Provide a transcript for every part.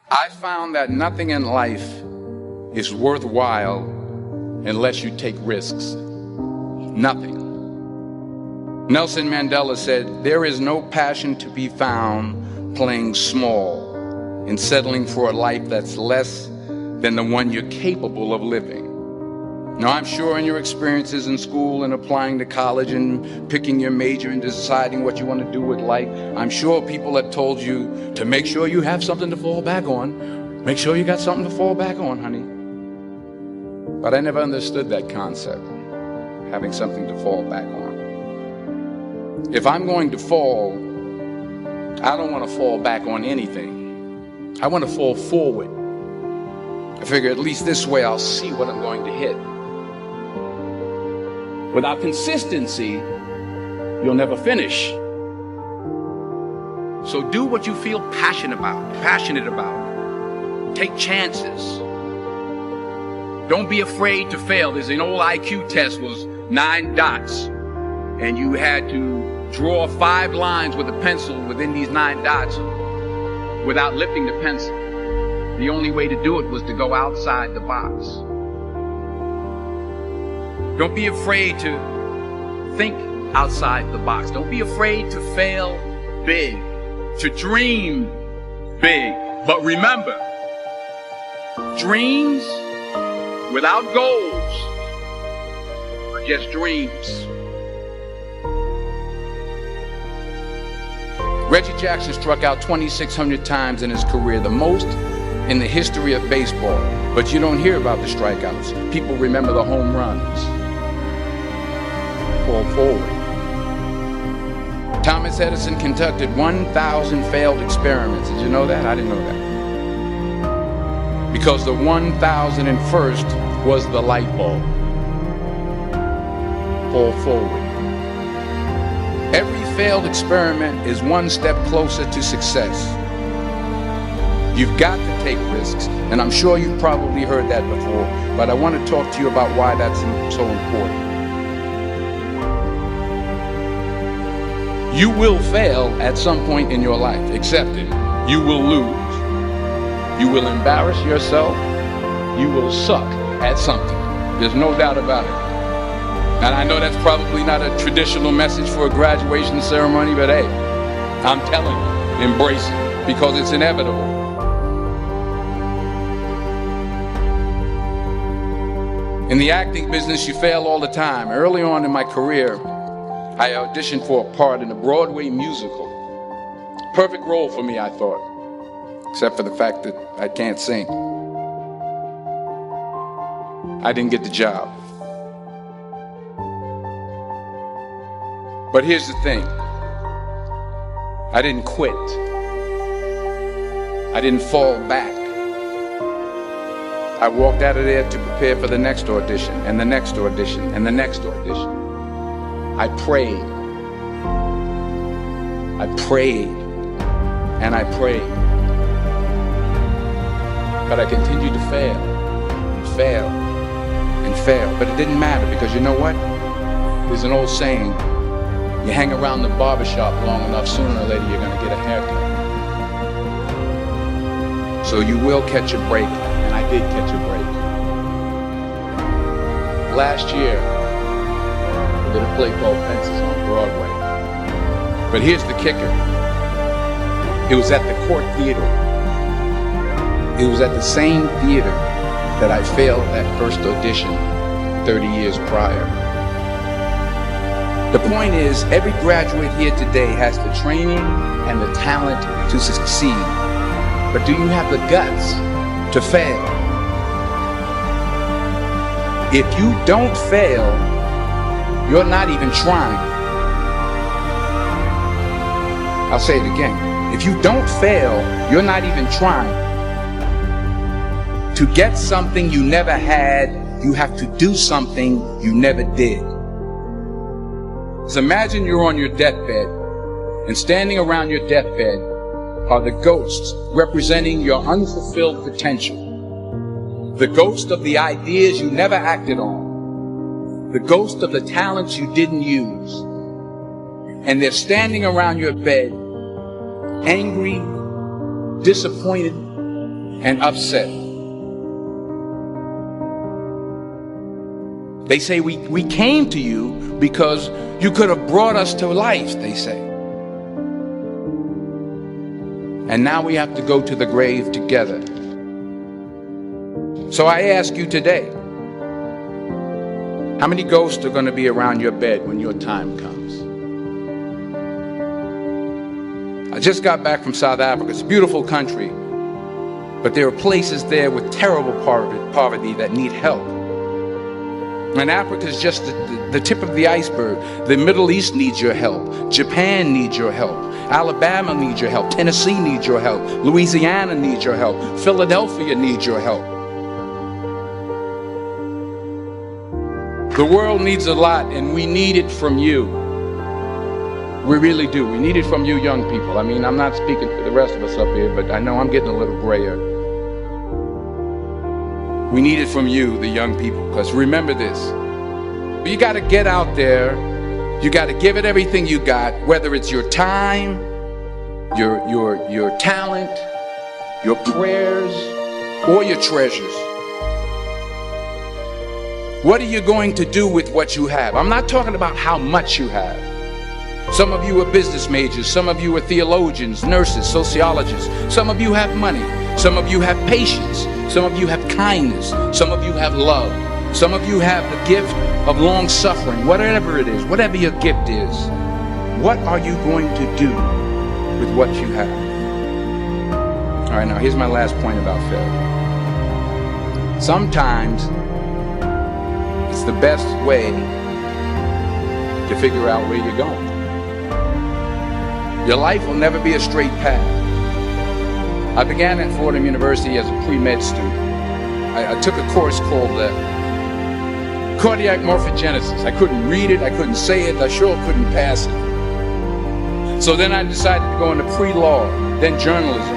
I found that nothing in life is worthwhile unless you take risks. Nothing. Nelson Mandela said, "There is no passion to be found playing small and settling for a life that's less than the one you're capable of living." Now, I'm sure in your experiences in school and applying to college and picking your major and deciding what you want to do with life, I'm sure people have told you to make sure you have something to fall back on. Make sure you got something to fall back on, honey. But I never understood that concept, having something to fall back on. If I'm going to fall, I don't want to fall back on anything. I want to fall forward. I figure at least this way I'll see what I'm going to hit. Without consistency, you'll never finish. So do what you feel passionate about. Take chances. Don't be afraid to fail. There's an old IQ test, was 9 dots, and you had to draw 5 lines with a pencil within these 9 dots without lifting the pencil. The only way to do it was to go outside the box. Don't be afraid to think outside the box. Don't be afraid to fail big, to dream big. But remember, dreams without goals are just dreams. Reggie Jackson struck out 2,600 times in his career, the most in the history of baseball. But you don't hear about the strikeouts. People remember the home runs. Fall forward. Thomas Edison conducted 1,000 failed experiments. Did you know that? I didn't know that. Because the 1,001st was the light bulb. Fall forward. Every failed experiment is one step closer to success. You've got to take risks, and I'm sure you've probably heard that before, but I want to talk to you about why that's so important. You will fail at some point in your life. Accept it. You will lose. You will embarrass yourself. You will suck at something. There's no doubt about it. And I know that's probably not a traditional message for a graduation ceremony, but hey, I'm telling you, embrace it, because it's inevitable. In the acting business, you fail all the time. Early on in my career, I auditioned for a part in a Broadway musical. Perfect role for me, I thought, except for the fact that I can't sing. I didn't get the job. But here's the thing. I didn't quit. I didn't fall back. I walked out of there to prepare for the next audition, and the next audition, and the next audition. I prayed. I prayed. And I prayed. But I continued to fail, and fail, and fail. But it didn't matter, because you know what? There's an old saying, you hang around the barbershop long enough, sooner or later you're going to get a haircut. So you will catch a break, and I did catch a break. Last year, I did a play called Fences on Broadway. But here's the kicker. It was at the Court Theater. It was at the same theater that I failed that first audition 30 years prior. The point is, every graduate here today has the training and the talent to succeed. But do you have the guts to fail? If you don't fail, you're not even trying. I'll say it again. If you don't fail, you're not even trying. To get something you never had, you have to do something you never did. So imagine you're on your deathbed, and standing around your deathbed are the ghosts representing your unfulfilled potential. The ghost of the ideas you never acted on. The ghost of the talents you didn't use. And they're standing around your bed, angry, disappointed, and upset. They say we came to you because you could have brought us to life, they say. And now we have to go to the grave together. So I ask you today, how many ghosts are going to be around your bed when your time comes? I just got back from South Africa. It's a beautiful country, but there are places there with terrible poverty that need help. And Africa is just the tip of the iceberg. The Middle East needs your help. Japan needs your help. Alabama needs your help. Tennessee needs your help. Louisiana needs your help. Philadelphia needs your help. The world needs a lot, and we need it from you. We really do. We need it from you young people. I mean, I'm not speaking for the rest of us up here, but I know I'm getting a little grayer. We need it from you, the young people, because remember this. You got to get out there. You got to give it everything you got, whether it's your time, your talent, your prayers, or your treasures. What are you going to do with what you have? I'm not talking about how much you have. Some of you are business majors. Some of you are theologians, nurses, sociologists. Some of you have money. Some of you have patience. Some of you have kindness. Some of you have love. Some of you have the gift of long suffering. Whatever it is, whatever your gift is, what are you going to do with what you have? All right, now here's my last point about failure. Sometimes it's the best way to figure out where you're going. Your life will never be a straight path. I began at Fordham University as a pre-med student. I took a course called cardiac morphogenesis. I couldn't read it, I couldn't say it, I sure couldn't pass it. So then I decided to go into pre-law, then journalism.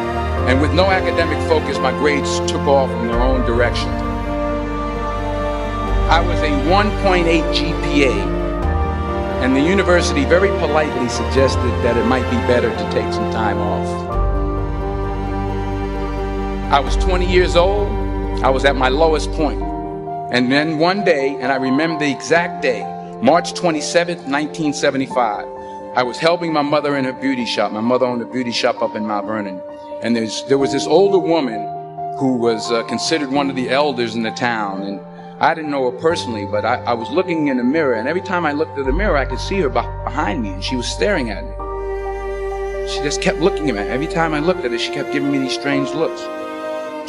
And with no academic focus, my grades took off in their own direction. I was a 1.8 GPA, and the university very politely suggested that it might be better to take some time off. I was 20 years old. I was at my lowest point. And then one day, and I remember the exact day, March 27th, 1975, I was helping my mother in her beauty shop. My mother owned a beauty shop up in Mount Vernon. And there was this older woman who was considered one of the elders in the town. And I didn't know her personally, but I was looking in the mirror, and every time I looked at the mirror, I could see her behind me, and she was staring at me. She just kept looking at me. Every time I looked at her, she kept giving me these strange looks.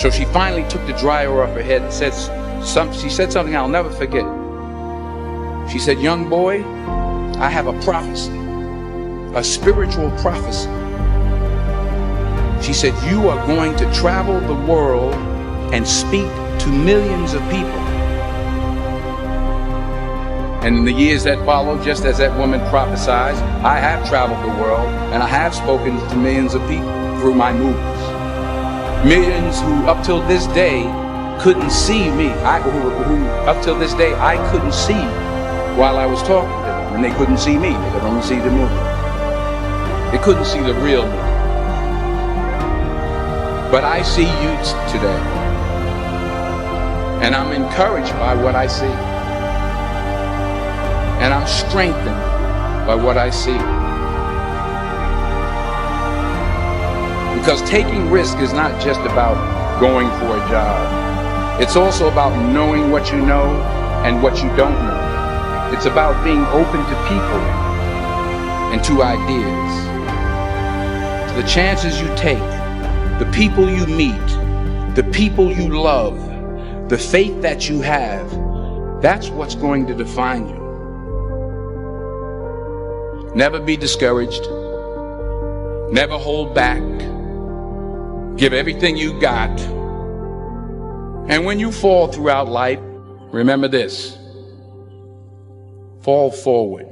So she finally took the dryer off her head and she said something I'll never forget. She said, "Young boy, I have a prophecy, a spiritual prophecy." She said, "You are going to travel the world and speak to millions of people." And in the years that followed, just as that woman prophesied, I have traveled the world and I have spoken to millions of people through my movies. Millions who up till this day couldn't see me. Who up till this day I couldn't see while I was talking to them. And they couldn't see me. They could only see the movie. They couldn't see the real me. But I see you today. And I'm encouraged by what I see. And I'm strengthened by what I see. Because taking risk is not just about going for a job. It's also about knowing what you know and what you don't know. It's about being open to people and to ideas. To the chances you take, the people you meet, the people you love, the faith that you have, that's what's going to define you. Never be discouraged. Never hold back. Give everything you got. And when you fall throughout life, remember this: fall forward.